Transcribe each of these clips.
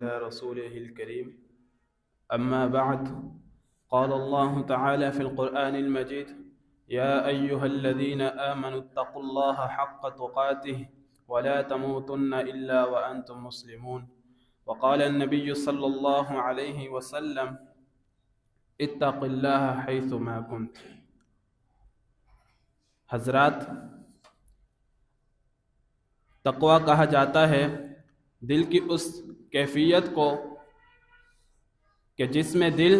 على رسوله الكريم أما بعد قال الله تعالى في القرآن المجيد يا أيها الذين آمنوا اتقوا الله حق تقاته ولا تموتن إلا وأنتم مسلمون وقال النبي صلى الله عليه وسلم اتق الله حيثما كنت. حضرات، تقوی کہا جاتا ہے دل کی اس کیفیت کو کہ جس میں دل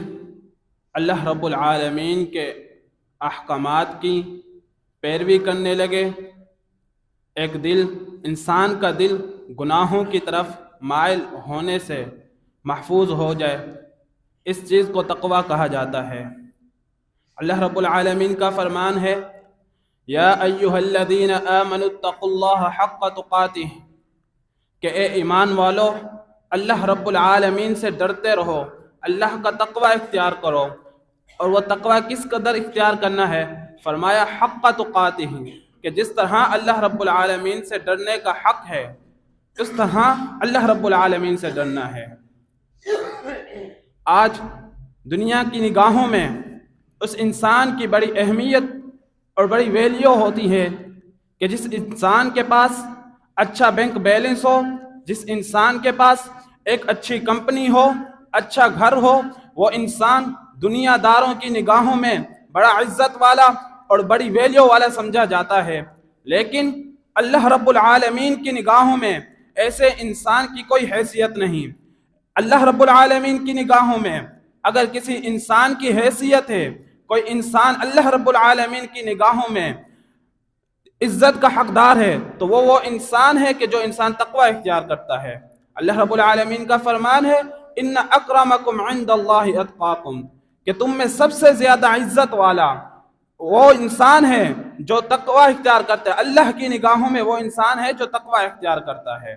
اللہ رب العالمین کے احکامات کی پیروی کرنے لگے. ایک دل، انسان کا دل گناہوں کی طرف مائل ہونے سے محفوظ ہو جائے، اس چیز کو تقوی کہا جاتا ہے. اللہ رب العالمین کا فرمان ہے یا ایھا الذین آمنوا اتقوا اللہ حق تقاتہ، کہ اے ایمان والو اللہ رب العالمین سے ڈرتے رہو، اللہ کا تقوی اختیار کرو. اور وہ تقوی کس قدر اختیار کرنا ہے؟ فرمایا حق تقاتہ، کہ جس طرح اللہ رب العالمین سے ڈرنے کا حق ہے اس طرح اللہ رب العالمین سے ڈرنا ہے. آج دنیا کی نگاہوں میں اس انسان کی بڑی اہمیت اور بڑی ویلیو ہوتی ہے کہ جس انسان کے پاس اچھا بینک بیلنس ہو، جس انسان کے پاس ایک اچھی کمپنی ہو، اچھا گھر ہو، وہ انسان دنیا داروں کی نگاہوں میں بڑا عزت والا اور بڑی ویلیو والا سمجھا جاتا ہے. لیکن اللہ رب العالمین کی نگاہوں میں ایسے انسان کی کوئی حیثیت نہیں. اللہ رب العالمین کی نگاہوں میں اگر کسی انسان کی حیثیت ہے، کوئی انسان اللہ رب العالمین کی نگاہوں میں عزت کا حقدار ہے، تو وہ انسان ہے کہ جو انسان تقوی اختیار کرتا ہے. اللہ رب العالمین کا فرمان ہے ان اکرمکم عند اللہ اتقاکم، کہ تم میں سب سے زیادہ عزت والا وہ انسان ہے جو تقوی اختیار کرتا ہے. اللہ کی نگاہوں میں وہ انسان ہے جو تقوی اختیار کرتا ہے.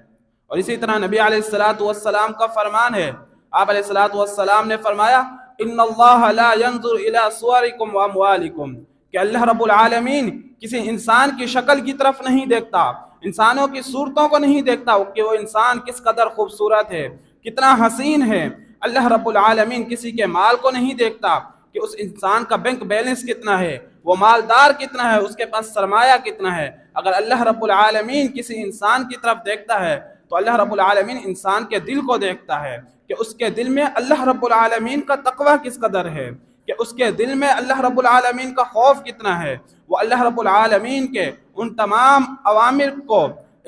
اور اسی طرح نبی علیہ السلام کا فرمان ہے، آپ علیہ السلام نے فرمایا ان اللہ لا ينظر الى صورکم واموالکم، کہ اللہ رب العالمین کسی انسان کی شکل کی طرف نہیں دیکھتا، انسانوں کی صورتوں کو نہیں دیکھتا کہ وہ انسان کس قدر خوبصورت ہے، کتنا حسین ہے. اللہ رب العالمین کسی کے مال کو نہیں دیکھتا کہ اس انسان کا بینک بیلنس کتنا ہے، وہ مالدار کتنا ہے، اس کے پاس سرمایہ کتنا ہے. اگر اللہ رب العالمین کسی انسان کی طرف دیکھتا ہے تو اللہ رب العالمین انسان کے دل کو دیکھتا ہے کہ اس کے دل میں اللہ رب العالمین کا تقوی کس قدر ہے، کہ اس کے دل میں اللہ رب العالمین کا خوف کتنا ہے. وہ اللہ رب العالمین کے ان تمام اوامر کو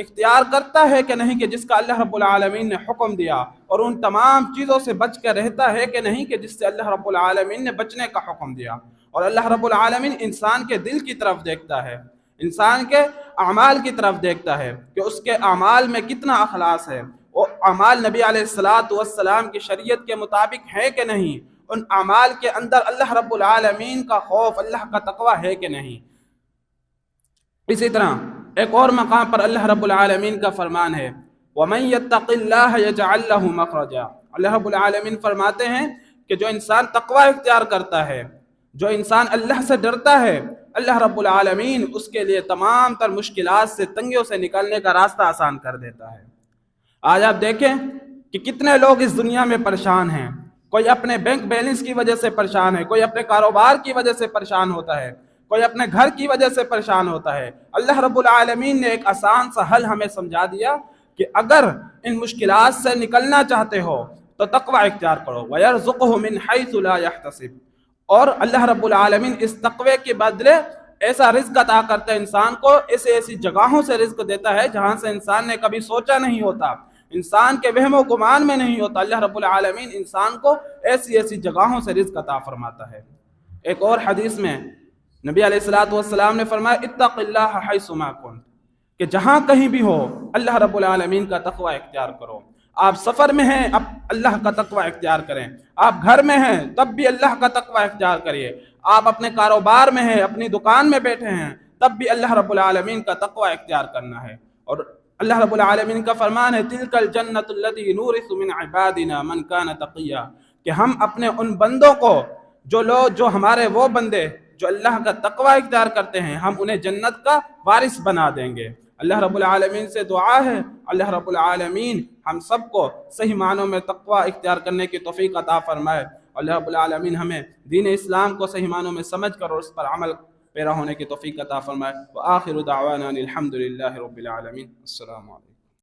اختیار کرتا ہے کہ نہیں کہ جس کا اللہ رب العالمین نے حکم دیا، اور ان تمام چیزوں سے بچ کے رہتا ہے کہ نہیں کہ جس سے اللہ رب العالمین نے بچنے کا حکم دیا. اور اللہ رب العالمین انسان کے دل کی طرف دیکھتا ہے، انسان کے اعمال کی طرف دیکھتا ہے کہ اس کے اعمال میں کتنا اخلاص ہے، وہ اعمال نبی علیہ السلام کی شریعت کے مطابق ہے کہ نہیں، ان اعمال کے اندر اللہ رب العالمین کا خوف، اللہ کا تقوی ہے کہ نہیں. اسی طرح ایک اور مقام پر اللہ رب العالمین کا فرمان ہے وَمَن يَتَّقِ اللَّهَ يَجْعَلْ لَهُ مَخْرَجًا. اللہ رب العالمین فرماتے ہیں کہ جو انسان تقوی اختیار کرتا ہے، جو انسان اللہ سے ڈرتا ہے، اللہ رب العالمین اس کے لیے تمام تر مشکلات سے، تنگیوں سے نکلنے کا راستہ آسان کر دیتا ہے. آج آپ دیکھیں کہ کتنے لوگ اس دنیا میں پریشان ہیں. کوئی اپنے بینک بیلنس کی وجہ سے پریشان ہے، کوئی اپنے کاروبار کی وجہ سے پریشان ہوتا ہے، کوئی اپنے گھر کی وجہ سے پریشان ہوتا ہے. اللہ رب العالمین نے ایک آسان سا حل ہمیں سمجھا دیا کہ اگر ان مشکلات سے نکلنا چاہتے ہو تو تقوی اختیار کرو. وَيَرْزُقْهُ مِنْ حَيْثُ لَا يَحْتَسِبُ. اور اللہ رب العالمین اس تقوی کے بدلے ایسا رزق عطا کرتا ہے انسان کو، ایسی جگہوں سے رزق دیتا ہے جہاں سے انسان نے کبھی سوچا نہیں ہوتا، انسان کے وہم و گمان میں نہیں ہوتا. اللہ رب العالمین انسان کو ایسی جگہوں سے رزق عطا فرماتا ہے. ایک اور حدیث میں نبی علیہ السلام نے فرمایا اتق اللہ حیث ما کنت، کہ جہاں کہیں بھی ہو اللہ رب العالمین کا تقوی اختیار کرو. آپ سفر میں ہیں اب اللہ کا تقوی اختیار کریں، آپ گھر میں ہیں تب بھی اللہ کا تقوی اختیار کریے، آپ اپنے کاروبار میں ہیں، اپنی دکان میں بیٹھے ہیں تب بھی اللہ رب العالمین کا تقوی اختیار کرنا ہے. اور اللہ رب العالمین کا فرمان ہے تلک الجنت التی نورث من عبادنا من کان تقیا، کہ ہم اپنے ان بندوں کو جو ہمارے وہ بندے جو اللہ کا تقوی اختیار کرتے ہیں، ہم انہیں جنت کا وارث بنا دیں گے. اللہ رب العالمین سے دعا ہے اللہ رب العالمین ہم سب کو صحیح معنوں میں تقوی اختیار کرنے کی توفیق عطا فرمائے. اللہ رب العالمین ہمیں دین اسلام کو صحیح معنوں میں سمجھ کر اور اس پر عمل پیرا ہونے کی توفیق عطا فرمائے. وآخر دعوانا الحمد للہ رب العالمین. السلام علیکم.